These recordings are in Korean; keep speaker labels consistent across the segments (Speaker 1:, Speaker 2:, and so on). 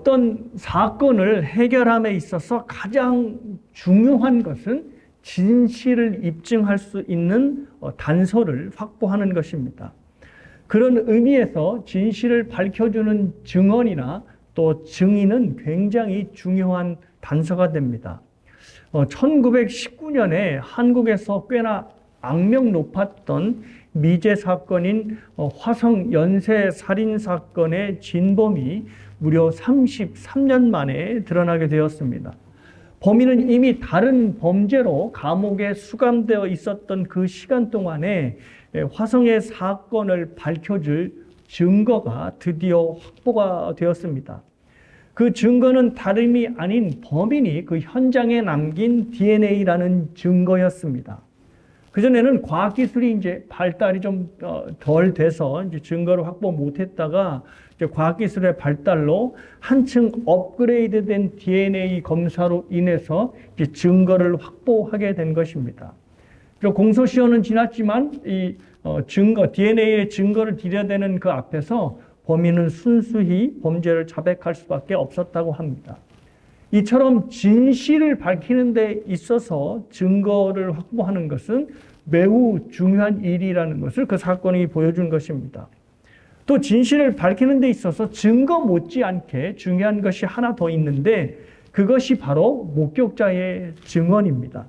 Speaker 1: 어떤 사건을 해결함에 있어서 가장 중요한 것은 진실을 입증할 수 있는 단서를 확보하는 것입니다. 그런 의미에서 진실을 밝혀주는 증언이나 또 증인은 굉장히 중요한 단서가 됩니다. 1919년에 한국에서 꽤나 악명 높았던 미제 사건인 화성 연쇄 살인 사건의 진범이 무려 33년 만에 드러나게 되었습니다. 범인은 이미 다른 범죄로 감옥에 수감되어 있었던 그 시간 동안에 화성의 사건을 밝혀줄 증거가 드디어 확보가 되었습니다. 그 증거는 다름이 아닌 범인이 그 현장에 남긴 DNA라는 증거였습니다. 그전에는 과학기술이 이제 발달이 좀 덜 돼서 이제 증거를 확보 못했다가 이제 과학기술의 발달로 한층 업그레이드된 DNA 검사로 인해서 이제 증거를 확보하게 된 것입니다. 공소시효는 지났지만 이 증거, DNA의 증거를 들여대는 그 앞에서 범인은 순수히 범죄를 자백할 수밖에 없었다고 합니다. 이처럼 진실을 밝히는 데 있어서 증거를 확보하는 것은 매우 중요한 일이라는 것을 그 사건이 보여준 것입니다. 또 진실을 밝히는 데 있어서 증거 못지않게 중요한 것이 하나 더 있는데 그것이 바로 목격자의 증언입니다.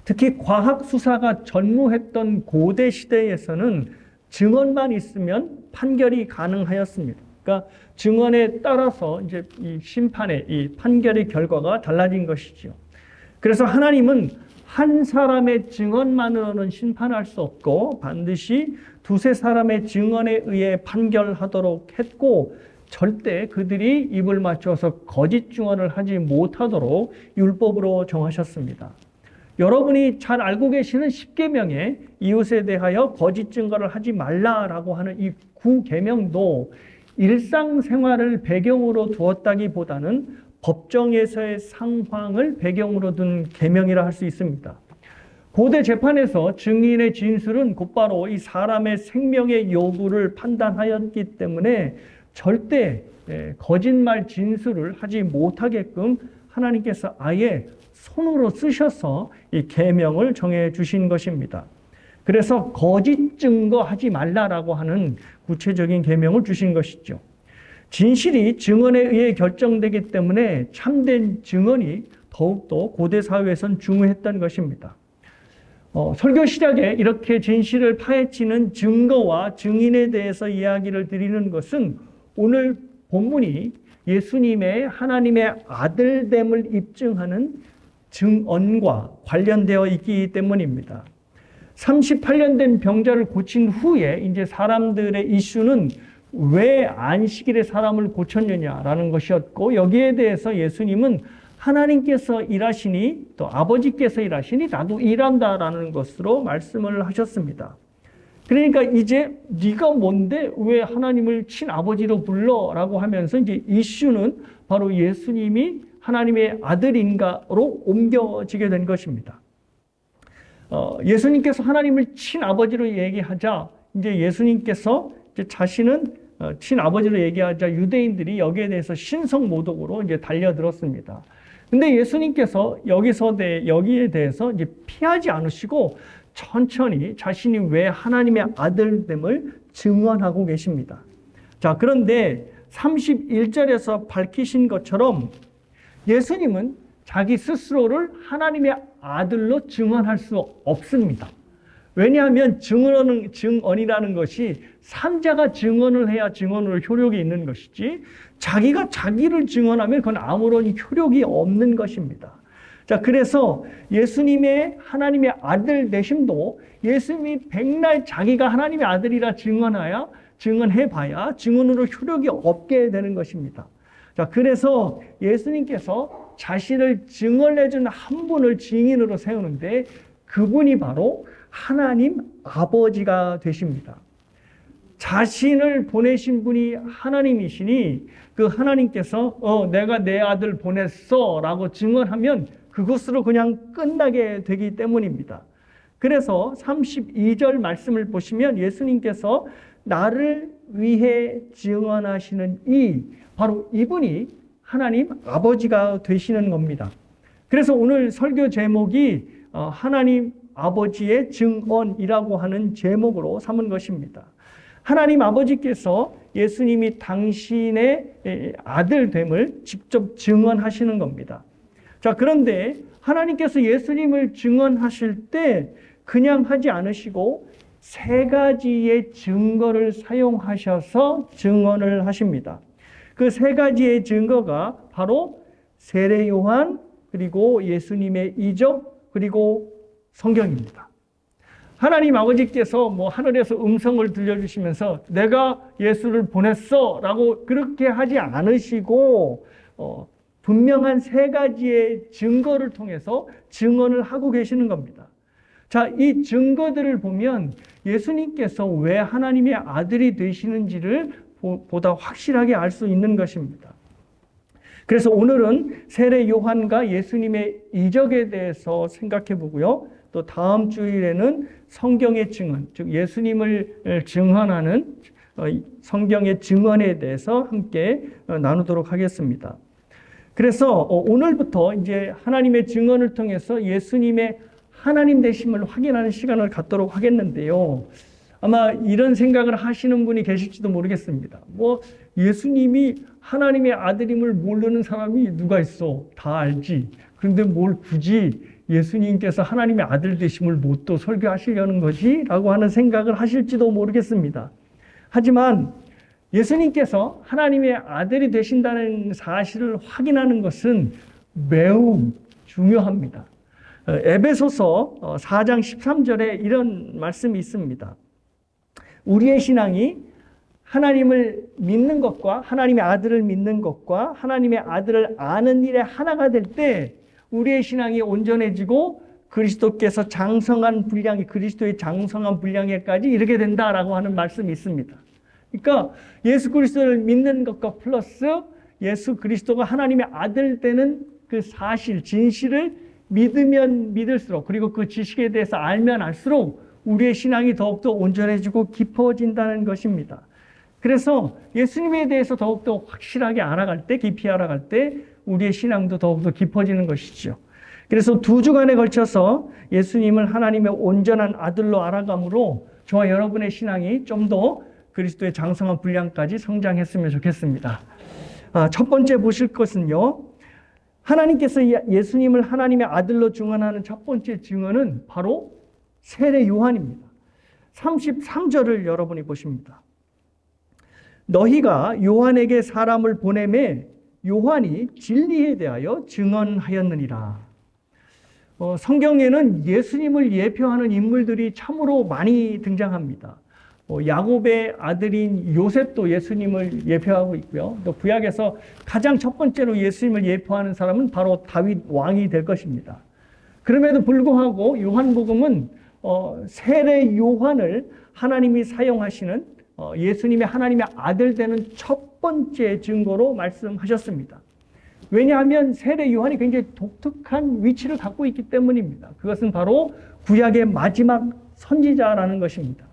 Speaker 1: 특히 과학 수사가 전무했던 고대 시대에서는 증언만 있으면 판결이 가능하였습니다. 그러니까 증언에 따라서 이제 이 심판의 이 판결의 결과가 달라진 것이죠. 그래서 하나님은 한 사람의 증언만으로는 심판할 수 없고 반드시 두세 사람의 증언에 의해 판결하도록 했고 절대 그들이 입을 맞춰서 거짓 증언을 하지 못하도록 율법으로 정하셨습니다. 여러분이 잘 알고 계시는 10계명에 이웃에 대하여 거짓 증거를 하지 말라라고 하는 이 9계명도 일상생활을 배경으로 두었다기보다는 법정에서의 상황을 배경으로 둔 계명이라 할 수 있습니다. 고대 재판에서 증인의 진술은 곧바로 이 사람의 생명의 여부를 판단하였기 때문에 절대 거짓말 진술을 하지 못하게끔 하나님께서 아예 손으로 쓰셔서 이 계명을 정해 주신 것입니다. 그래서 거짓 증거하지 말라라고 하는 구체적인 계명을 주신 것이죠. 진실이 증언에 의해 결정되기 때문에 참된 증언이 더욱더 고대 사회에선 중요했던 것입니다. 설교 시작에 이렇게 진실을 파헤치는 증거와 증인에 대해서 이야기를 드리는 것은 오늘 본문이 예수님의 하나님의 아들됨을 입증하는 증언과 관련되어 있기 때문입니다. 38년 된 병자를 고친 후에 이제 사람들의 이슈는 왜 안식일에 사람을 고쳤느냐라는 것이었고 여기에 대해서 예수님은 하나님께서 일하시니 또 아버지께서 일하시니 나도 일한다라는 것으로 말씀을 하셨습니다. 그러니까 이제 네가 뭔데 왜 하나님을 친아버지로 불러라고 하면서 이제 이슈는 바로 예수님이 하나님의 아들인가로 옮겨지게 된 것입니다. 예수님께서 하나님을 친아버지로 얘기하자 이제 예수님께서 이제 자신은 친아버지로 얘기하자 유대인들이 여기에 대해서 신성모독으로 이제 달려들었습니다. 근데 예수님께서 여기에 대해서 이제 피하지 않으시고 천천히 자신이 왜 하나님의 아들됨을 증언하고 계십니다. 자, 그런데 31절에서 밝히신 것처럼 예수님은 자기 스스로를 하나님의 아들로 증언할 수 없습니다. 왜냐하면 증언이라는 것이 삼자가 증언을 해야 증언으로 효력이 있는 것이지 자기가 자기를 증언하면 그건 아무런 효력이 없는 것입니다. 자, 그래서 예수님의 하나님의 아들 되심도 예수님이 백날 자기가 하나님의 아들이라 증언해봐야 증언으로 효력이 없게 되는 것입니다. 자, 그래서 예수님께서 자신을 증언해준 한 분을 증인으로 세우는데 그분이 바로 하나님 아버지가 되십니다. 자신을 보내신 분이 하나님이시니 그 하나님께서 내가 내 아들 보냈어 라고 증언하면 그것으로 그냥 끝나게 되기 때문입니다. 그래서 32절 말씀을 보시면 예수님께서 나를 위해 증언하시는 바로 이분이 하나님 아버지가 되시는 겁니다. 그래서 오늘 설교 제목이 하나님 아버지의 증언이라고 하는 제목으로 삼은 것입니다. 하나님 아버지께서 예수님이 당신의 아들됨을 직접 증언하시는 겁니다. 자, 그런데 하나님께서 예수님을 증언하실 때 그냥 하지 않으시고 세 가지의 증거를 사용하셔서 증언을 하십니다. 그 세 가지의 증거가 바로 세례 요한, 그리고 예수님의 이적, 그리고 성경입니다. 하나님 아버지께서 하늘에서 음성을 들려주시면서 내가 예수를 보냈어 라고 그렇게 하지 않으시고 분명한 세 가지의 증거를 통해서 증언을 하고 계시는 겁니다. 자, 이 증거들을 보면 예수님께서 왜 하나님의 아들이 되시는지를 보다 확실하게 알 수 있는 것입니다. 그래서 오늘은 세례 요한과 예수님의 이적에 대해서 생각해 보고요. 또 다음 주일에는 성경의 증언, 즉 예수님을 증언하는 성경의 증언에 대해서 함께 나누도록 하겠습니다. 그래서 오늘부터 이제 하나님의 증언을 통해서 예수님의 하나님 되심을 확인하는 시간을 갖도록 하겠는데요. 아마 이런 생각을 하시는 분이 계실지도 모르겠습니다. 예수님이 하나님의 아들임을 모르는 사람이 누가 있어? 다 알지. 그런데 뭘 굳이 예수님께서 하나님의 아들 되심을 못 또 설교하시려는 거지? 라고 하는 생각을 하실지도 모르겠습니다. 하지만 예수님께서 하나님의 아들이 되신다는 사실을 확인하는 것은 매우 중요합니다. 에베소서 4장 13절에 이런 말씀이 있습니다. 우리의 신앙이 하나님을 믿는 것과 하나님의 아들을 믿는 것과 하나님의 아들을 아는 일에 하나가 될 때 우리의 신앙이 온전해지고 그리스도께서 장성한 분량이 그리스도의 장성한 분량에까지 이르게 된다라고 하는 말씀이 있습니다. 그러니까 예수 그리스도를 믿는 것과 플러스 예수 그리스도가 하나님의 아들 되는 그 사실, 진실을 믿으면 믿을수록, 그리고 그 지식에 대해서 알면 알수록 우리의 신앙이 더욱더 온전해지고 깊어진다는 것입니다. 그래서 예수님에 대해서 더욱더 확실하게 알아갈 때, 깊이 알아갈 때 우리의 신앙도 더욱더 깊어지는 것이죠. 그래서 2주간에 걸쳐서 예수님을 하나님의 온전한 아들로 알아감으로 저와 여러분의 신앙이 좀 더 그리스도의 장성한 분량까지 성장했으면 좋겠습니다. 첫 번째 보실 것은요. 하나님께서 예수님을 하나님의 아들로 증언하는 첫 번째 증언은 바로 세례 요한입니다. 33절을 여러분이 보십니다. 너희가 요한에게 사람을 보내매 요한이 진리에 대하여 증언하였느니라. 성경에는 예수님을 예표하는 인물들이 참으로 많이 등장합니다. 야곱의 아들인 요셉도 예수님을 예표하고 있고요. 또 구약에서 가장 첫 번째로 예수님을 예표하는 사람은 바로 다윗 왕이 될 것입니다. 그럼에도 불구하고 요한복음은 세례 요한을 하나님이 사용하시는 예수님의 하나님의 아들 되는 첫 번째 증거로 말씀하셨습니다. 왜냐하면 세례 요한이 굉장히 독특한 위치를 갖고 있기 때문입니다. 그것은 바로 구약의 마지막 선지자라는 것입니다.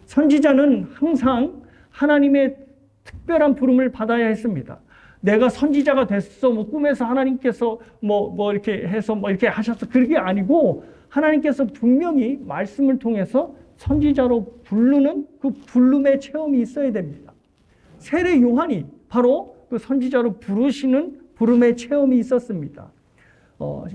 Speaker 1: 선지자는 항상 하나님의 특별한 부름을 받아야 했습니다. 내가 선지자가 됐어, 꿈에서 하나님께서 이렇게 해서 이렇게 하셨어. 그게 아니고 하나님께서 분명히 말씀을 통해서 선지자로 부르는 그 부름의 체험이 있어야 됩니다. 세례 요한이 바로 그 선지자로 부르시는 부름의 체험이 있었습니다.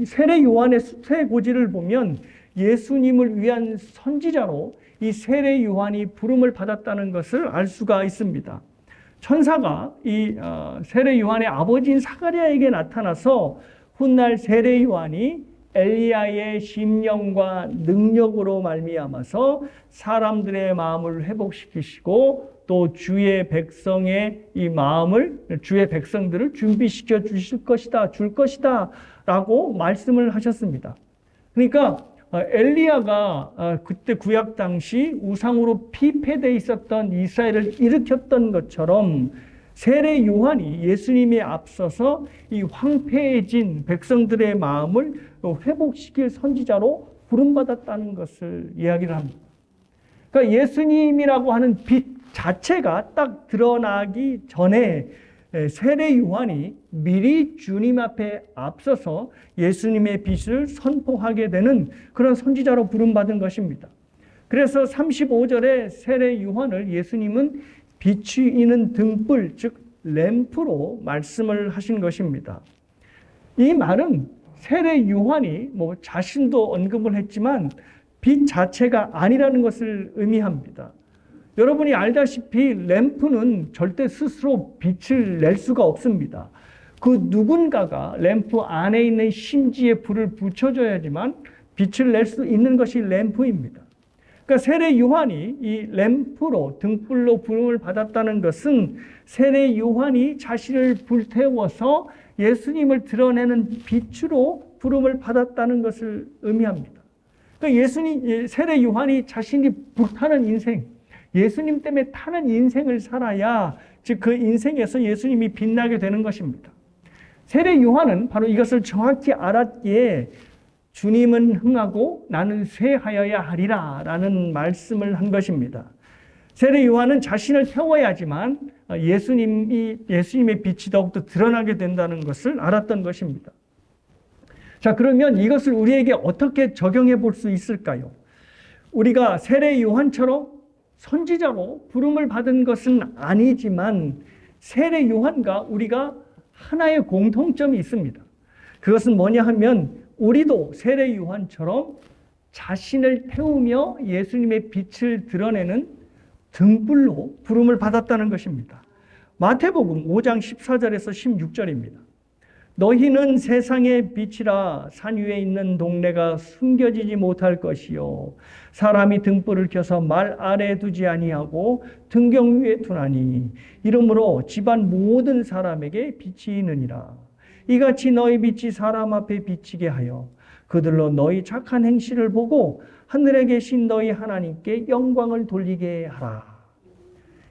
Speaker 1: 세례 요한의 수태고지를 보면 예수님을 위한 선지자로 이 세례 요한이 부름을 받았다는 것을 알 수가 있습니다. 천사가 이 세례 요한의 아버지인 사가랴에게 나타나서 훗날 세례 요한이 엘리야의 심령과 능력으로 말미암아서 사람들의 마음을 회복시키시고 또 주의 백성의 이 마음을, 주의 백성들을 준비시켜 주실 것이다, 줄 것이다 라고 말씀을 하셨습니다. 그러니까 엘리야가 그때 구약 당시 우상으로 피폐되어 있었던 이스라엘을 일으켰던 것처럼 세례 요한이 예수님에 앞서서 이 황폐해진 백성들의 마음을 회복시킬 선지자로 부름받았다는 것을 이야기를 합니다. 그러니까 예수님이라고 하는 빛 자체가 딱 드러나기 전에 세례 요한이 미리 주님 앞에 앞서서 예수님의 빛을 선포하게 되는 그런 선지자로 부름받은 것입니다. 그래서 35절에 세례 요한을 예수님은 비추이는 등불, 즉 램프로 말씀을 하신 것입니다. 이 말은 세례 요한이 자신도 언급을 했지만 빛 자체가 아니라는 것을 의미합니다. 여러분이 알다시피 램프는 절대 스스로 빛을 낼 수가 없습니다. 그 누군가가 램프 안에 있는 심지에 불을 붙여줘야지만 빛을 낼 수 있는 것이 램프입니다. 그러니까 세례 요한이 이 램프로 등불로 부름을 받았다는 것은 세례 요한이 자신을 불태워서 예수님을 드러내는 빛으로 부름을 받았다는 것을 의미합니다. 그러니까 세례 요한이 자신이 불타는 인생, 예수님 때문에 타는 인생을 살아야 즉 그 인생에서 예수님이 빛나게 되는 것입니다. 세례 요한은 바로 이것을 정확히 알았기에 주님은 흥하고 나는 쇠하여야 하리라 라는 말씀을 한 것입니다. 세례 요한은 자신을 태워야지만 예수님의 빛이 더욱더 드러나게 된다는 것을 알았던 것입니다. 자, 그러면 이것을 우리에게 어떻게 적용해 볼 수 있을까요? 우리가 세례 요한처럼 선지자로 부름을 받은 것은 아니지만 세례 요한과 우리가 하나의 공통점이 있습니다. 그것은 뭐냐 하면 우리도 세례 요한처럼 자신을 태우며 예수님의 빛을 드러내는 등불로 부름을 받았다는 것입니다. 마태복음 5장 14절에서 16절입니다. 너희는 세상의 빛이라 산 위에 있는 동네가 숨겨지지 못할 것이요 사람이 등불을 켜서 말 아래에 두지 아니하고 등경 위에 두나니 이러므로 집안 모든 사람에게 빛이 있느니라. 이같이 너희 빛이 사람 앞에 비치게 하여 그들로 너희 착한 행실을 보고 하늘에 계신 너희 하나님께 영광을 돌리게 하라.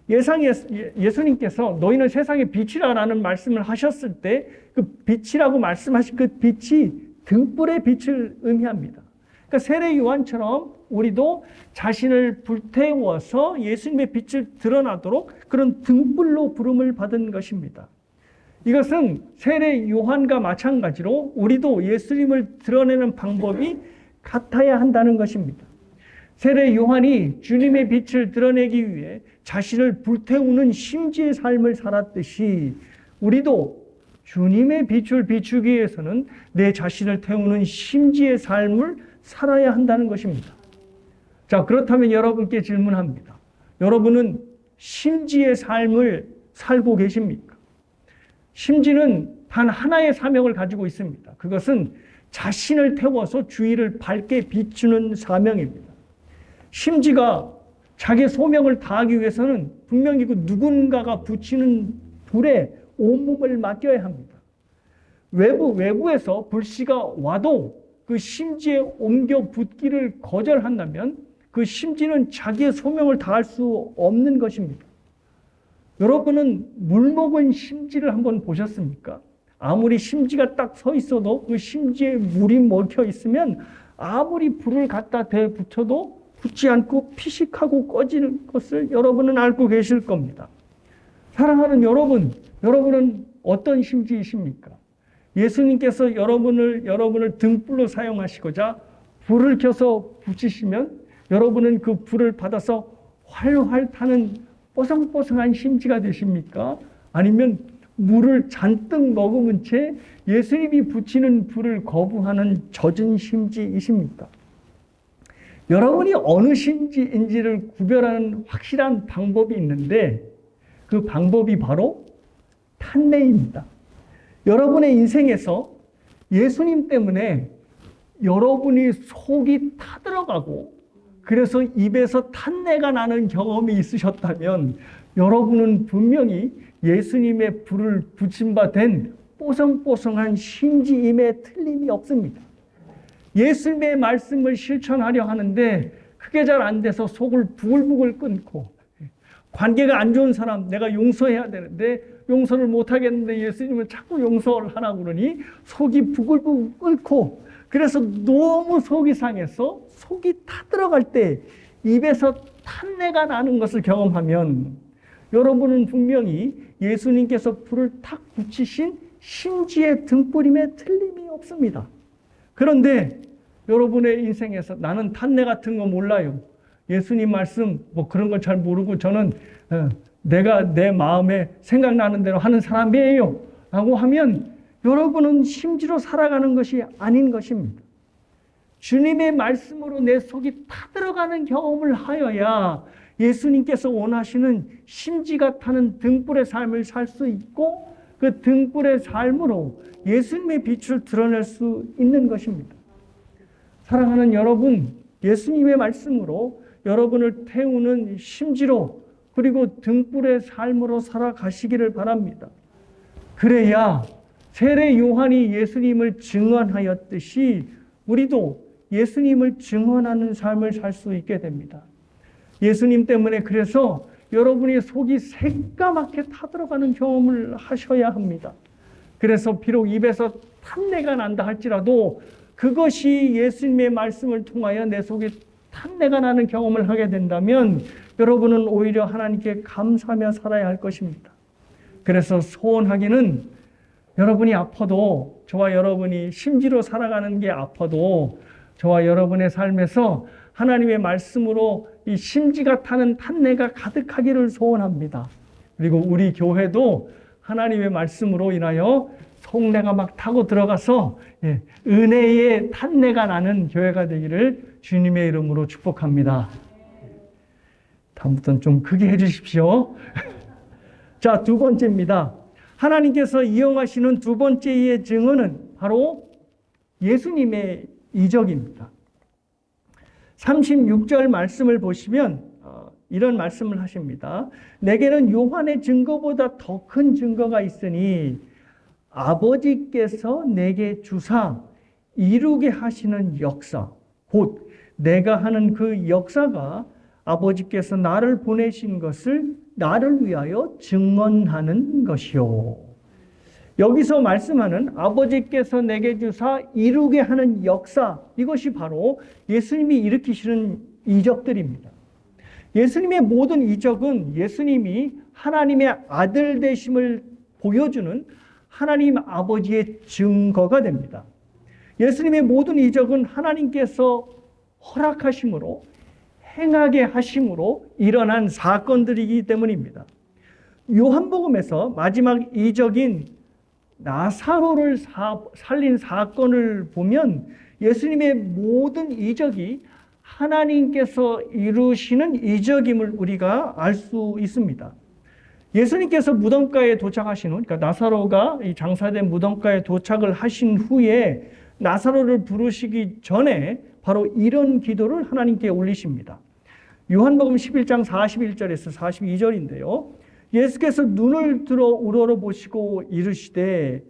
Speaker 1: 예수님께서 너희는 세상의 빛이라는 말씀을 하셨을 때 그 빛이라고 말씀하신 그 빛이 등불의 빛을 의미합니다. 그러니까 세례 요한처럼 우리도 자신을 불태워서 예수님의 빛을 드러나도록 그런 등불로 부름을 받은 것입니다. 이것은 세례 요한과 마찬가지로 우리도 예수님을 드러내는 방법이 같아야 한다는 것입니다. 세례 요한이 주님의 빛을 드러내기 위해 자신을 불태우는 심지의 삶을 살았듯이 우리도 주님의 빛을 비추기 위해서는 내 자신을 태우는 심지의 삶을 살아야 한다는 것입니다. 자, 그렇다면 여러분께 질문합니다. 여러분은 심지의 삶을 살고 계십니까? 심지는 단 하나의 사명을 가지고 있습니다. 그것은 자신을 태워서 주위를 밝게 비추는 사명입니다. 심지가 자기 소명을 다하기 위해서는 분명히 그 누군가가 붙이는 불에 온몸을 맡겨야 합니다. 외부에서 불씨가 와도 그 심지에 옮겨 붙기를 거절한다면 그 심지는 자기의 소명을 다할 수 없는 것입니다. 여러분은 물먹은 심지를 한번 보셨습니까? 아무리 심지가 딱 서 있어도 그 심지에 물이 먹혀 있으면 아무리 불을 갖다 대붙여도 붙지 않고 피식하고 꺼지는 것을 여러분은 알고 계실 겁니다. 사랑하는 여러분은 어떤 심지이십니까? 예수님께서 여러분을 등불로 사용하시고자 불을 켜서 붙이시면 여러분은 그 불을 받아서 활활 타는 뽀송뽀송한 심지가 되십니까? 아니면 물을 잔뜩 머금은 채 예수님이 붙이는 불을 거부하는 젖은 심지이십니까? 여러분이 어느 심지인지를 구별하는 확실한 방법이 있는데 그 방법이 바로 탄내입니다. 여러분의 인생에서 예수님 때문에 여러분이 속이 타들어가고 그래서 입에서 탄내가 나는 경험이 있으셨다면 여러분은 분명히 예수님의 불을 붙임 바 된 뽀송뽀송한 심지임에 틀림이 없습니다. 예수님의 말씀을 실천하려 하는데 그게 잘 안 돼서 속을 부글부글 끓고 관계가 안 좋은 사람 내가 용서해야 되는데 용서를 못 하겠는데 예수님은 자꾸 용서를 하라고 그러니 속이 부글부글 끓고 그래서 너무 속이 상해서 속이 타들어갈 때 입에서 탄내가 나는 것을 경험하면 여러분은 분명히 예수님께서 불을 탁 붙이신 심지의 등불임에 틀림이 없습니다. 그런데 여러분의 인생에서 나는 탄내 같은 거 몰라요. 예수님 말씀 뭐 그런 걸 잘 모르고 저는 내가 내 마음에 생각나는 대로 하는 사람이에요 라고 하면 여러분은 심지로 살아가는 것이 아닌 것입니다. 주님의 말씀으로 내 속이 타들어가는 경험을 하여야 예수님께서 원하시는 심지가 타는 등불의 삶을 살 수 있고 그 등불의 삶으로 예수님의 빛을 드러낼 수 있는 것입니다. 사랑하는 여러분, 예수님의 말씀으로 여러분을 태우는 심지로 그리고 등불의 삶으로 살아가시기를 바랍니다. 그래야 세례 요한이 예수님을 증언하였듯이 우리도 예수님을 증언하는 삶을 살 수 있게 됩니다. 예수님 때문에 그래서 여러분의 속이 새까맣게 타들어가는 경험을 하셔야 합니다. 그래서 비록 입에서 탄내가 난다 할지라도 그것이 예수님의 말씀을 통하여 내 속에 탄내가 나는 경험을 하게 된다면 여러분은 오히려 하나님께 감사하며 살아야 할 것입니다. 그래서 소원하기는 여러분이 아파도 저와 여러분이 심지로 살아가는 게 아파도 저와 여러분의 삶에서 하나님의 말씀으로 이 심지가 타는 탄내가 가득하기를 소원합니다. 그리고 우리 교회도 하나님의 말씀으로 인하여 속내가 막 타고 들어가서 은혜의 탄내가 나는 교회가 되기를 주님의 이름으로 축복합니다. 다음부터는 좀 크게 해주십시오. 자, 두 번째입니다. 하나님께서 이용하시는 두 번째의 증언은 바로 예수님의 이적입니다. 36절 말씀을 보시면 이런 말씀을 하십니다. 내게는 요한의 증거보다 더 큰 증거가 있으니 아버지께서 내게 주사 이루게 하시는 역사, 곧 내가 하는 그 역사가 아버지께서 나를 보내신 것을 나를 위하여 증언하는 것이요. 여기서 말씀하는 아버지께서 내게 주사 이루게 하는 역사, 이것이 바로 예수님이 일으키시는 이적들입니다. 예수님의 모든 이적은 예수님이 하나님의 아들 되심을 보여주는 하나님 아버지의 증거가 됩니다. 예수님의 모든 이적은 하나님께서 허락하심으로 행하게 하심으로 일어난 사건들이기 때문입니다. 요한복음에서 마지막 이적인 나사로를 살린 사건을 보면 예수님의 모든 이적이 하나님께서 이루시는 이적임을 우리가 알 수 있습니다. 예수님께서 무덤가에 도착하신 후, 그러니까 나사로가 이 장사된 무덤가에 도착을 하신 후에 나사로를 부르시기 전에 바로 이런 기도를 하나님께 올리십니다. 요한복음 11장 41절에서 42절인데요. 예수께서 눈을 들어 우러러보시고 이르시되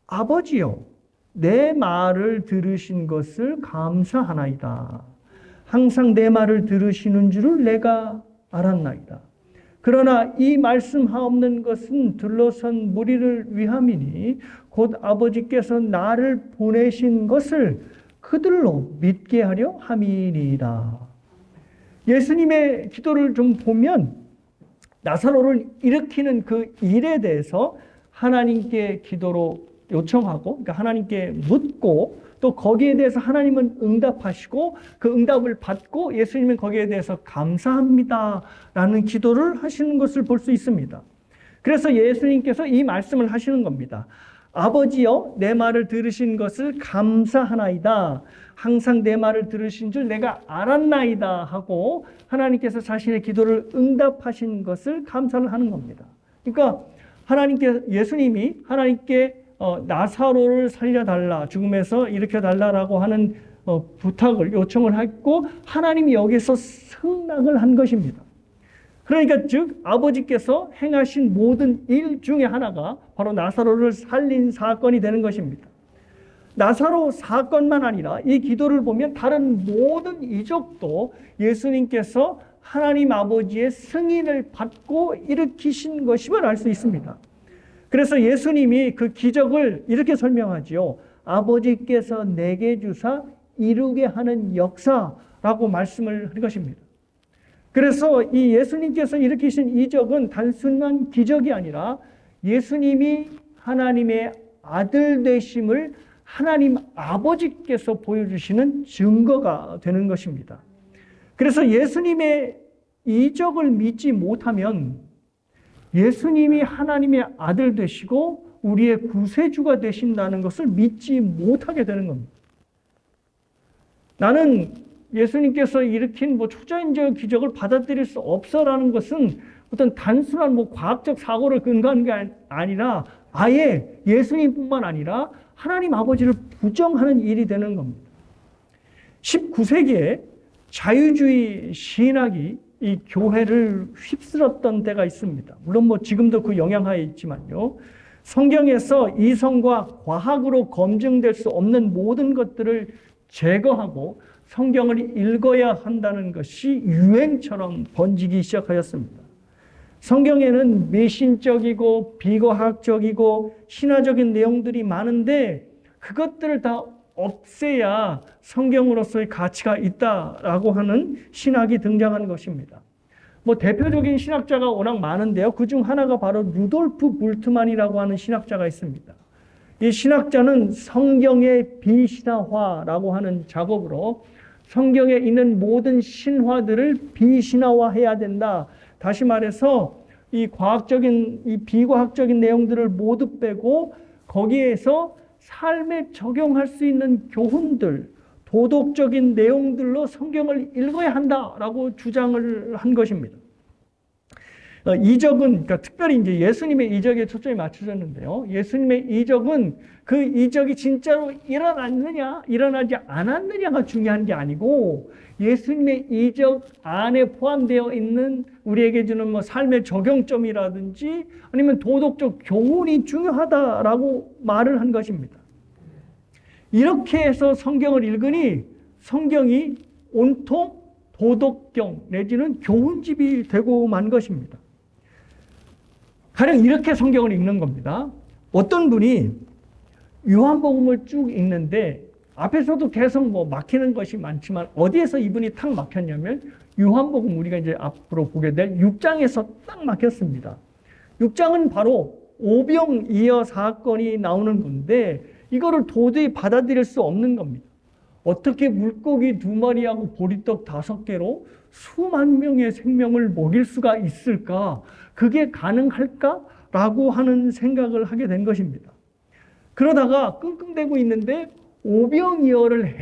Speaker 1: 아버지여 내 말을 들으신 것을 감사하나이다. 항상 내 말을 들으시는 줄을 내가 알았나이다. 그러나 이 말씀하옵는 것은 둘러선 무리를 위함이니 곧 아버지께서 나를 보내신 것을 그들로 믿게 하려 함이니이다. 예수님의 기도를 좀 보면 나사로를 일으키는 그 일에 대해서 하나님께 기도로 요청하고, 그러니까 하나님께 묻고, 또 거기에 대해서 하나님은 응답하시고 그 응답을 받고 예수님은 거기에 대해서 감사합니다 라는 기도를 하시는 것을 볼 수 있습니다. 그래서 예수님께서 이 말씀을 하시는 겁니다. 아버지여 내 말을 들으신 것을 감사하나이다. 항상 내 말을 들으신 줄 내가 알았나이다 하고 하나님께서 자신의 기도를 응답하신 것을 감사를 하는 겁니다. 그러니까 예수님이 하나님께 나사로를 살려달라, 죽음에서 일으켜달라라고 하는 부탁을, 요청을 했고 하나님이 여기서 승낙을 한 것입니다. 그러니까 즉 아버지께서 행하신 모든 일 중에 하나가 바로 나사로를 살린 사건이 되는 것입니다. 나사로 사건만 아니라 이 기도를 보면 다른 모든 이적도 예수님께서 하나님 아버지의 승인을 받고 일으키신 것임을 알 수 있습니다. 그래서 예수님이 그 기적을 이렇게 설명하지요. 아버지께서 내게 주사 이루게 하는 역사라고 말씀을 한 것입니다. 그래서 이 예수님께서 일으키신 이적은 단순한 기적이 아니라 예수님이 하나님의 아들 되심을 하나님 아버지께서 보여주시는 증거가 되는 것입니다. 그래서 예수님의 이적을 믿지 못하면 예수님이 하나님의 아들 되시고 우리의 구세주가 되신다는 것을 믿지 못하게 되는 겁니다. 나는 예수님께서 일으킨 초자연적 기적을 받아들일 수 없어라는 것은 어떤 단순한 과학적 사고를 근거한 게 아니라 아예 예수님뿐만 아니라 하나님 아버지를 부정하는 일이 되는 겁니다. 19세기에 자유주의 신학이 이 교회를 휩쓸었던 때가 있습니다. 물론 지금도 그 영향하에 있지만요. 성경에서 이성과 과학으로 검증될 수 없는 모든 것들을 제거하고 성경을 읽어야 한다는 것이 유행처럼 번지기 시작하였습니다. 성경에는 메신적이고 비과학적이고 신화적인 내용들이 많은데 그것들을 다 없애야 성경으로서의 가치가 있다라고 하는 신학이 등장한 것입니다. 대표적인 신학자가 워낙 많은데요. 그중 하나가 바로 루돌프 불트만이라고 하는 신학자가 있습니다. 이 신학자는 성경의 비신화화라고 하는 작업으로 성경에 있는 모든 신화들을 비신화화해야 된다. 다시 말해서 이 비과학적인 내용들을 모두 빼고 거기에서 삶에 적용할 수 있는 교훈들, 도덕적인 내용들로 성경을 읽어야 한다라고 주장을 한 것입니다. 이적은, 특별히 이제 예수님의 이적에 초점이 맞춰졌는데요. 예수님의 이적은 그 이적이 진짜로 일어났느냐, 일어나지 않았느냐가 중요한 게 아니고 예수님의 이적 안에 포함되어 있는 우리에게 주는 삶의 적용점이라든지 아니면 도덕적 교훈이 중요하다라고 말을 한 것입니다. 이렇게 해서 성경을 읽으니 성경이 온통 도덕경 내지는 교훈집이 되고 만 것입니다. 가령 이렇게 성경을 읽는 겁니다. 어떤 분이 요한복음을 쭉 읽는데 앞에서도 계속 막히는 것이 많지만 어디에서 이분이 탁 막혔냐면 요한복음 우리가 이제 앞으로 보게 될 6장에서 딱 막혔습니다. 6장은 바로 오병이어 사건이 나오는 건데 이거를 도저히 받아들일 수 없는 겁니다. 어떻게 물고기 2마리하고 보리떡 5개로 수만 명의 생명을 먹일 수가 있을까? 그게 가능할까? 라고 하는 생각을 하게 된 것입니다. 그러다가 끙끙대고 있는데 오병이어를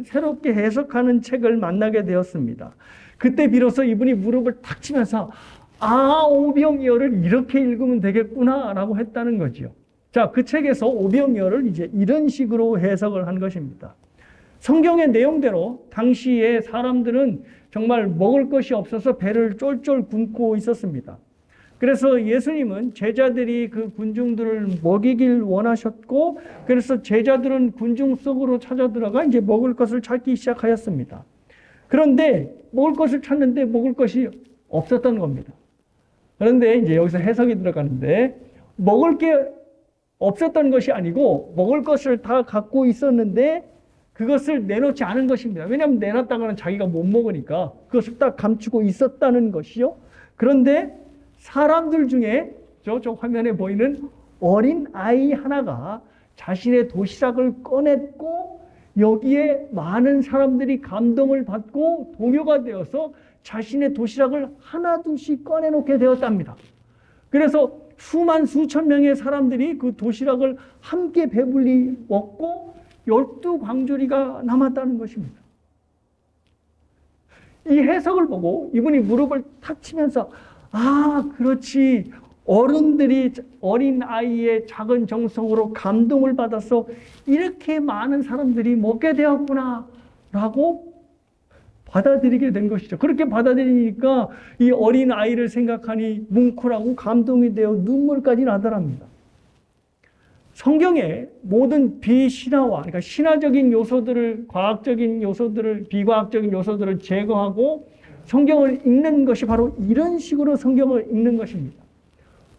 Speaker 1: 새롭게 해석하는 책을 만나게 되었습니다. 그때 비로소 이분이 무릎을 탁 치면서 오병이어를 이렇게 읽으면 되겠구나 라고 했다는 거죠. 자, 그 책에서 오병이어를 이제 이런 식으로 해석을 한 것입니다. 성경의 내용대로 당시에 사람들은 정말 먹을 것이 없어서 배를 쫄쫄 굶고 있었습니다. 그래서 예수님은 제자들이 그 군중들을 먹이길 원하셨고 그래서 제자들은 군중 속으로 찾아 들어가 이제 먹을 것을 찾기 시작하였습니다. 그런데 먹을 것을 찾는데 먹을 것이 없었던 겁니다. 그런데 이제 여기서 해석이 들어가는데 먹을 게 없었던 것이 아니고 먹을 것을 다 갖고 있었는데 그것을 내놓지 않은 것입니다. 왜냐하면 내놨다가는 자기가 못 먹으니까 그것을 딱 감추고 있었다는 것이요. 그런데 사람들 중에 저쪽 화면에 보이는 어린 아이 하나가 자신의 도시락을 꺼냈고 여기에 많은 사람들이 감동을 받고 동요가 되어서 자신의 도시락을 하나둘씩 꺼내놓게 되었답니다. 그래서 수천 명의 사람들이 그 도시락을 함께 배불리 먹고 12광주리가 남았다는 것입니다. 이 해석을 보고 이분이 무릎을 탁 치면서 그렇지. 어른들이 어린아이의 작은 정성으로 감동을 받아서 이렇게 많은 사람들이 먹게 되었구나 라고 받아들이게 된 것이죠. 그렇게 받아들이니까 이 어린아이를 생각하니 뭉클하고 감동이 되어 눈물까지 나더랍니다. 성경의 모든 비신화화, 그러니까 신화적인 요소들을, 과학적인 요소들을, 비과학적인 요소들을 제거하고 성경을 읽는 것이 바로 이런 식으로 성경을 읽는 것입니다.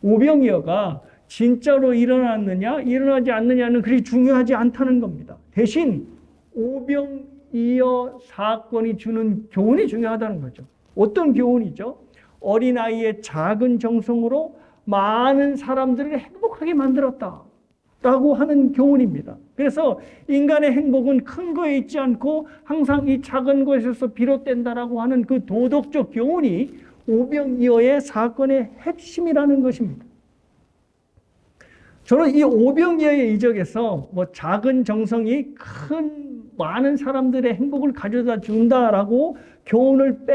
Speaker 1: 오병이어가 진짜로 일어났느냐, 일어나지 않느냐는 그리 중요하지 않다는 겁니다. 대신 오병이어 사건이 주는 교훈이 중요하다는 거죠. 어떤 교훈이죠? 어린아이의 작은 정성으로 많은 사람들을 행복하게 만들었다 라고 하는 교훈입니다. 그래서 인간의 행복은 큰 거에 있지 않고 항상 이 작은 것에서 비롯된다라고 하는 그 도덕적 교훈이 오병이어의 사건의 핵심이라는 것입니다. 저는 이 오병이어의 이적에서 뭐 작은 정성이 큰 많은 사람들의 행복을 가져다 준다라고 교훈을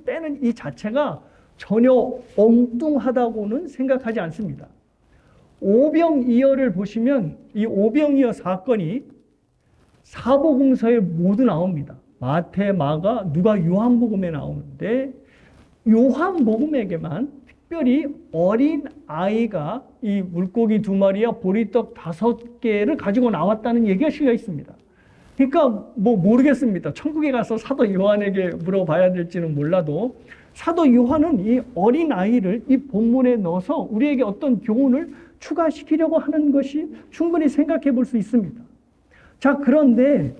Speaker 1: 빼는 이 자체가 전혀 엉뚱하다고는 생각하지 않습니다. 오병이어를 보시면 이 오병이어 사건이 사복음서에 모두 나옵니다. 마태, 마가, 누가, 요한복음에 나오는데 요한복음에게만 특별히 어린 아이가 이 물고기 2마리와 보리떡 5개를 가지고 나왔다는 얘기가 실려 있습니다. 그러니까 뭐 모르겠습니다. 천국에 가서 사도 요한에게 물어봐야 될지는 몰라도 사도 요한은 이 어린 아이를 이 본문에 넣어서 우리에게 어떤 교훈을 추가시키려고 하는 것이 충분히 생각해 볼 수 있습니다. 그런데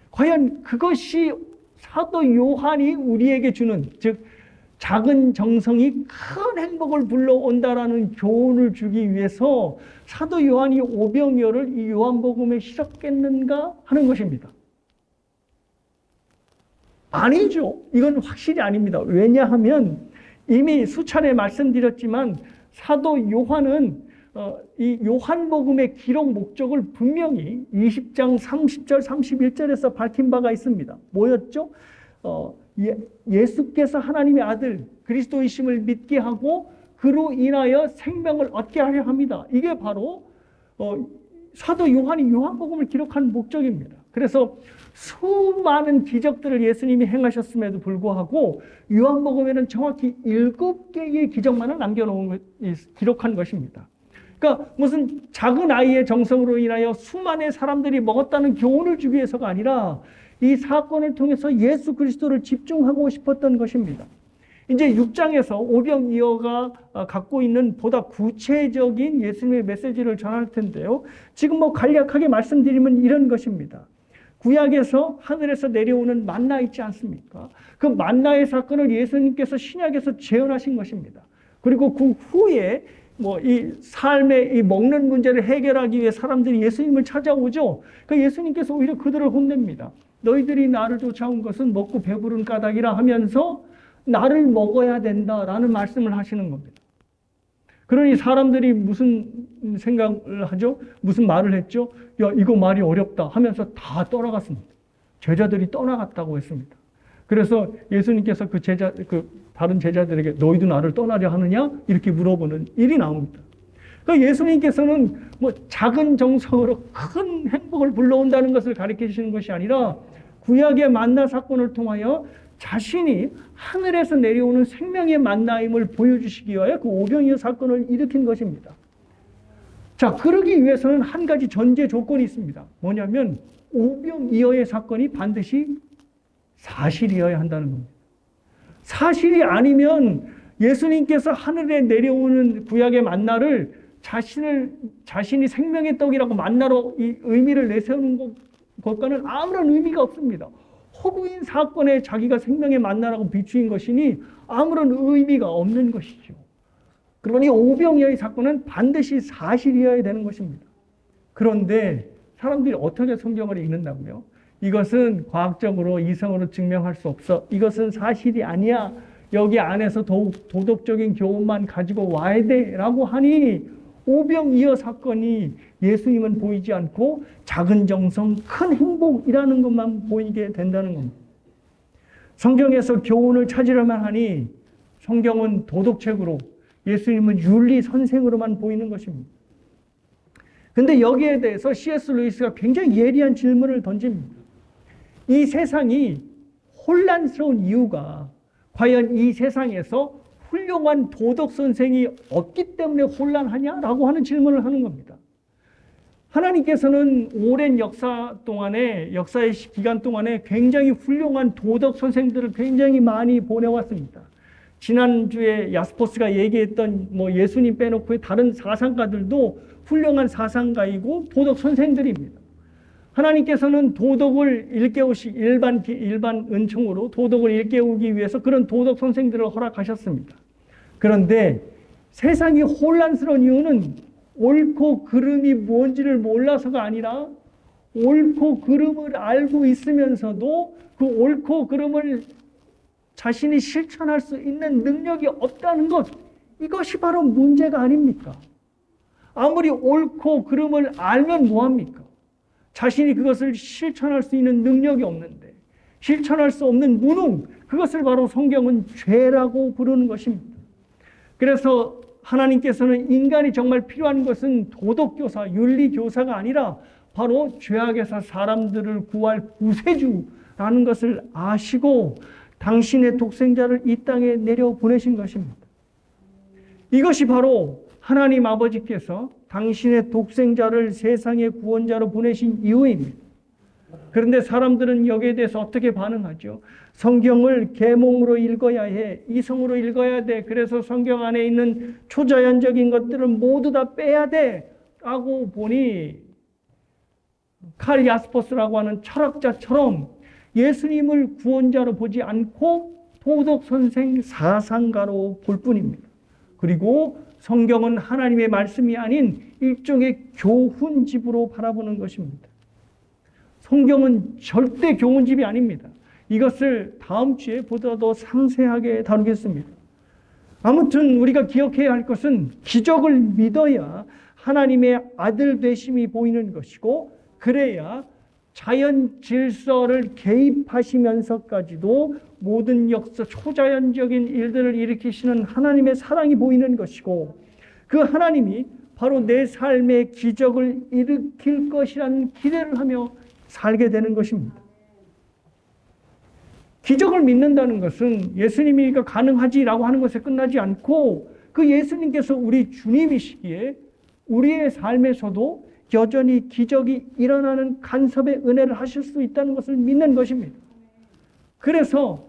Speaker 1: 과연 그것이 사도 요한이 우리에게 주는, 즉 작은 정성이 큰 행복을 불러온다라는 교훈을 주기 위해서 사도 요한이 오병이어를 이 요한복음에 실었겠는가 하는 것입니다. 아니죠. 이건 확실히 아닙니다. 왜냐하면 이미 수차례 말씀드렸지만 사도 요한은 이 요한복음의 기록 목적을 분명히 20장 30절 31절에서 밝힌 바가 있습니다. 뭐였죠? 예수께서 하나님의 아들 그리스도이심을 믿게 하고 그로 인하여 생명을 얻게 하려 합니다. 이게 바로 사도 요한이 요한복음을 기록한 목적입니다. 그래서 수많은 기적들을 예수님이 행하셨음에도 불구하고 요한복음에는 정확히 7개의 기적만을 기록한 것입니다. 그러니까 무슨 작은 아이의 정성으로 인하여 수많은 사람들이 먹었다는 교훈을 주기 위해서가 아니라 이 사건을 통해서 예수 그리스도를 집중하고 싶었던 것입니다. 이제 6장에서 오병이어가 갖고 있는 보다 구체적인 예수님의 메시지를 전할 텐데요. 지금 간략하게 말씀드리면 이런 것입니다. 구약에서 하늘에서 내려오는 만나 있지 않습니까? 그 만나의 사건을 예수님께서 신약에서 재현하신 것입니다. 그리고 그 후에 이 삶의 이 먹는 문제를 해결하기 위해 사람들이 예수님을 찾아오죠. 그 예수님께서 오히려 그들을 혼냅니다. 너희들이 나를 쫓아온 것은 먹고 배부른 까닭이라 하면서 나를 먹어야 된다라는 말씀을 하시는 겁니다. 그러니 사람들이 무슨 생각을 하죠? 무슨 말을 했죠? 야, 이거 말이 어렵다 하면서 다 떠나갔습니다. 제자들이 떠나갔다고 했습니다. 그래서 예수님께서 다른 제자들에게 너희도 나를 떠나려 하느냐? 이렇게 물어보는 일이 나옵니다. 그러니까 예수님께서는 작은 정성으로 큰 행복을 불러온다는 것을 가르쳐 주시는 것이 아니라 구약의 만나 사건을 통하여 자신이 하늘에서 내려오는 생명의 만나임을 보여주시기 위하여 그 오병이어 사건을 일으킨 것입니다. 그러기 위해서는 한 가지 전제 조건이 있습니다. 뭐냐면 오병이어의 사건이 반드시 사실이어야 한다는 겁니다. 사실이 아니면 예수님께서 하늘에 내려오는 구약의 만나를 자신이 생명의 떡이라고 만나로 이 의미를 내세우는 것과는 아무런 의미가 없습니다. 허구인 사건에 자기가 생명의 만나라고 비추인 것이니 아무런 의미가 없는 것이죠. 그러니 오병이어의 사건은 반드시 사실이어야 되는 것입니다. 그런데 사람들이 어떻게 성경을 읽는다고요? 이것은 과학적으로 이성으로 증명할 수 없어. 이것은 사실이 아니야. 여기 안에서 더욱 도덕적인 교훈만 가지고 와야 돼 라고 하니 오병이어 사건이 예수님은 보이지 않고 작은 정성, 큰 행복이라는 것만 보이게 된다는 겁니다. 성경에서 교훈을 찾으려만 하니 성경은 도덕책으로, 예수님은 윤리 선생으로만 보이는 것입니다. 근데 여기에 대해서 C.S. 루이스가 굉장히 예리한 질문을 던집니다. 이 세상이 혼란스러운 이유가 과연 이 세상에서 훌륭한 도덕 선생이 없기 때문에 혼란하냐라고 하는 질문을 하는 겁니다. 하나님께서는 오랜 역사의 기간 동안에 굉장히 훌륭한 도덕 선생들을 굉장히 많이 보내왔습니다. 지난주에 야스포스가 얘기했던 뭐 예수님 빼놓고 다른 사상가들도 훌륭한 사상가이고 도덕 선생들입니다. 하나님께서는 도덕을 일반 은총으로 도덕을 일깨우기 위해서 그런 도덕 선생들을 허락하셨습니다. 그런데 세상이 혼란스러운 이유는 옳고 그름이 뭔지를 몰라서가 아니라 옳고 그름을 알고 있으면서도 그 옳고 그름을 자신이 실천할 수 있는 능력이 없다는 것, 이것이 바로 문제가 아닙니까? 아무리 옳고 그름을 알면 뭐합니까? 자신이 그것을 실천할 수 있는 능력이 없는데, 실천할 수 없는 무능, 그것을 바로 성경은 죄라고 부르는 것입니다. 그래서 하나님께서는 인간이 정말 필요한 것은 도덕교사, 윤리교사가 아니라 바로 죄악에서 사람들을 구할 구세주라는 것을 아시고 당신의 독생자를 이 땅에 내려보내신 것입니다. 이것이 바로 하나님 아버지께서 당신의 독생자를 세상의 구원자로 보내신 이유입니다. 그런데 사람들은 여기에 대해서 어떻게 반응하죠? 성경을 계몽으로 읽어야 해. 이성으로 읽어야 돼. 그래서 성경 안에 있는 초자연적인 것들을 모두 다 빼야 돼. 라고 보니 칼 야스퍼스라고 하는 철학자처럼 예수님을 구원자로 보지 않고 도덕선생 사상가로 볼 뿐입니다. 그리고 성경은 하나님의 말씀이 아닌 일종의 교훈집으로 바라보는 것입니다. 성경은 절대 교훈집이 아닙니다. 이것을 다음 주에 보다 더 상세하게 다루겠습니다. 아무튼 우리가 기억해야 할 것은 기적을 믿어야 하나님의 아들 되심이 보이는 것이고, 그래야 자연 질서를 개입하시면서까지도 모든 역사, 초자연적인 일들을 일으키시는 하나님의 사랑이 보이는 것이고, 그 하나님이 바로 내 삶의 기적을 일으킬 것이라는 기대를 하며 살게 되는 것입니다. 기적을 믿는다는 것은 예수님이 가능하지라고 하는 것에 끝나지 않고, 그 예수님께서 우리 주님이시기에 우리의 삶에서도 여전히 기적이 일어나는 간섭의 은혜를 하실 수 있다는 것을 믿는 것입니다. 그래서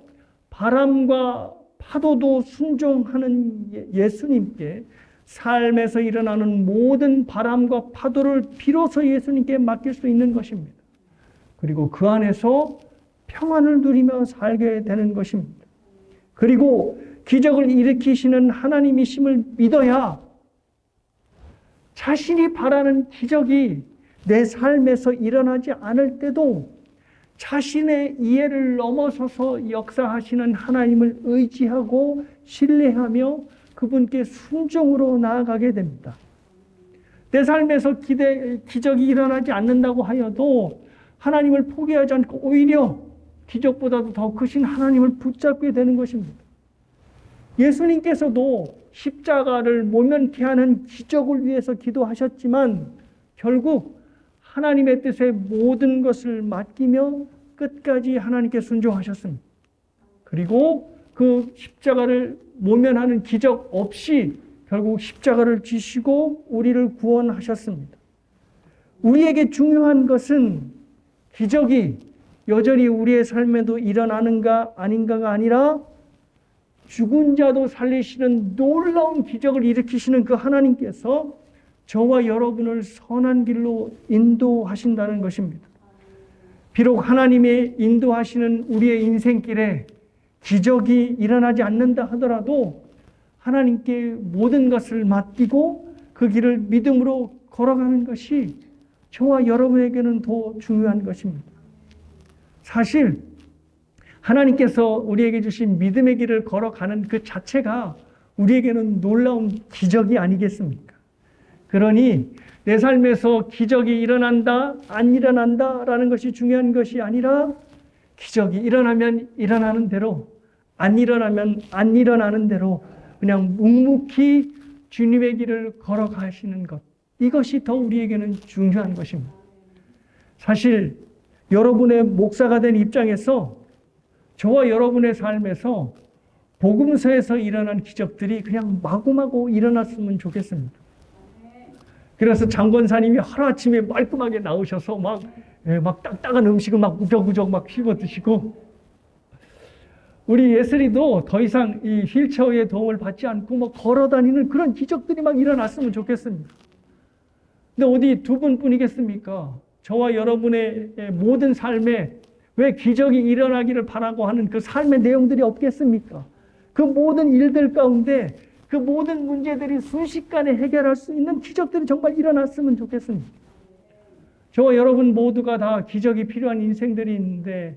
Speaker 1: 바람과 파도도 순종하는 예수님께 삶에서 일어나는 모든 바람과 파도를 비로소 예수님께 맡길 수 있는 것입니다. 그리고 그 안에서 평안을 누리며 살게 되는 것입니다. 그리고 기적을 일으키시는 하나님이심을 믿어야 자신이 바라는 기적이 내 삶에서 일어나지 않을 때도 자신의 이해를 넘어서서 역사하시는 하나님을 의지하고 신뢰하며 그분께 순종으로 나아가게 됩니다. 내 삶에서 기적이 일어나지 않는다고 하여도 하나님을 포기하지 않고 오히려 기적보다도 더 크신 하나님을 붙잡게 되는 것입니다. 예수님께서도 십자가를 모면케 하는 기적을 위해서 기도하셨지만 결국 하나님의 뜻에 모든 것을 맡기며 끝까지 하나님께 순종하셨습니다. 그리고 그 십자가를 모면하는 기적 없이 결국 십자가를 지시고 우리를 구원하셨습니다. 우리에게 중요한 것은 기적이 여전히 우리의 삶에도 일어나는가 아닌가가 아니라 죽은 자도 살리시는 놀라운 기적을 일으키시는 그 하나님께서 저와 여러분을 선한 길로 인도하신다는 것입니다. 비록 하나님의 인도하시는 우리의 인생길에 기적이 일어나지 않는다 하더라도 하나님께 모든 것을 맡기고 그 길을 믿음으로 걸어가는 것이 저와 여러분에게는 더 중요한 것입니다. 사실 하나님께서 우리에게 주신 믿음의 길을 걸어가는 그 자체가 우리에게는 놀라운 기적이 아니겠습니까? 그러니 내 삶에서 기적이 일어난다, 안 일어난다라는 것이 중요한 것이 아니라 기적이 일어나면 일어나는 대로, 안 일어나면 안 일어나는 대로 그냥 묵묵히 주님의 길을 걸어가시는 것, 이것이 더 우리에게는 중요한 것입니다. 사실 여러분의 목사가 된 입장에서 저와 여러분의 삶에서 복음서에서 일어난 기적들이 그냥 마구마구 일어났으면 좋겠습니다. 그래서 장권사님이 하루아침에 말끔하게 나오셔서 막 딱딱한 음식을 막 우적우적 막 씹어 드시고 우리 예슬이도 더 이상 이 휠체어의 도움을 받지 않고 뭐 걸어 다니는 그런 기적들이 막 일어났으면 좋겠습니다. 근데 어디 두 분뿐이겠습니까? 저와 여러분의 모든 삶에 왜 기적이 일어나기를 바라고 하는 그 삶의 내용들이 없겠습니까? 그 모든 일들 가운데 그 모든 문제들이 순식간에 해결할 수 있는 기적들이 정말 일어났으면 좋겠습니다. 저와 여러분 모두가 다 기적이 필요한 인생들이 있는데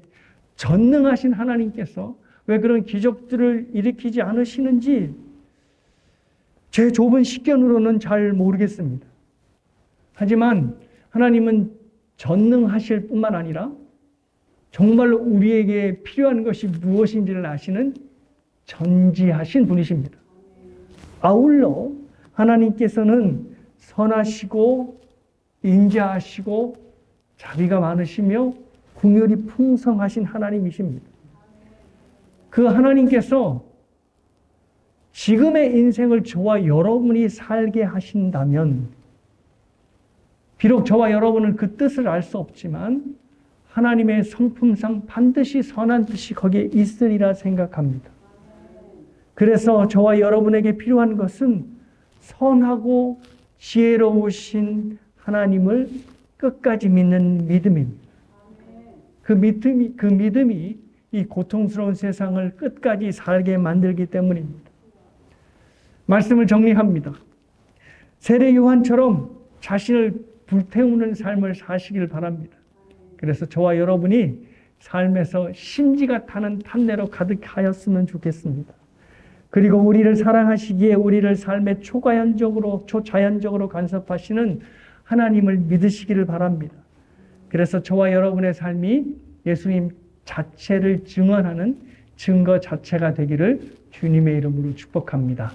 Speaker 1: 전능하신 하나님께서 왜 그런 기적들을 일으키지 않으시는지 제 좁은 식견으로는 잘 모르겠습니다. 하지만 하나님은 전능하실 뿐만 아니라 정말로 우리에게 필요한 것이 무엇인지를 아시는 전지하신 분이십니다. 아울러 하나님께서는 선하시고 인자하시고 자비가 많으시며 긍휼이 풍성하신 하나님이십니다. 그 하나님께서 지금의 인생을 저와 여러분이 살게 하신다면 비록 저와 여러분은 그 뜻을 알 수 없지만 하나님의 성품상 반드시 선한 뜻이 거기에 있으리라 생각합니다. 그래서 저와 여러분에게 필요한 것은 선하고 지혜로우신 하나님을 끝까지 믿는 믿음입니다. 그 믿음이 이 고통스러운 세상을 끝까지 살게 만들기 때문입니다. 말씀을 정리합니다. 세례 요한처럼 자신을 불태우는 삶을 사시길 바랍니다. 그래서 저와 여러분이 삶에서 심지가 타는 탄내로 가득하였으면 좋겠습니다. 그리고 우리를 사랑하시기에 우리를 삶에 초자연적으로 간섭하시는 하나님을 믿으시기를 바랍니다. 그래서 저와 여러분의 삶이 예수님 자체를 증언하는 증거 자체가 되기를 주님의 이름으로 축복합니다.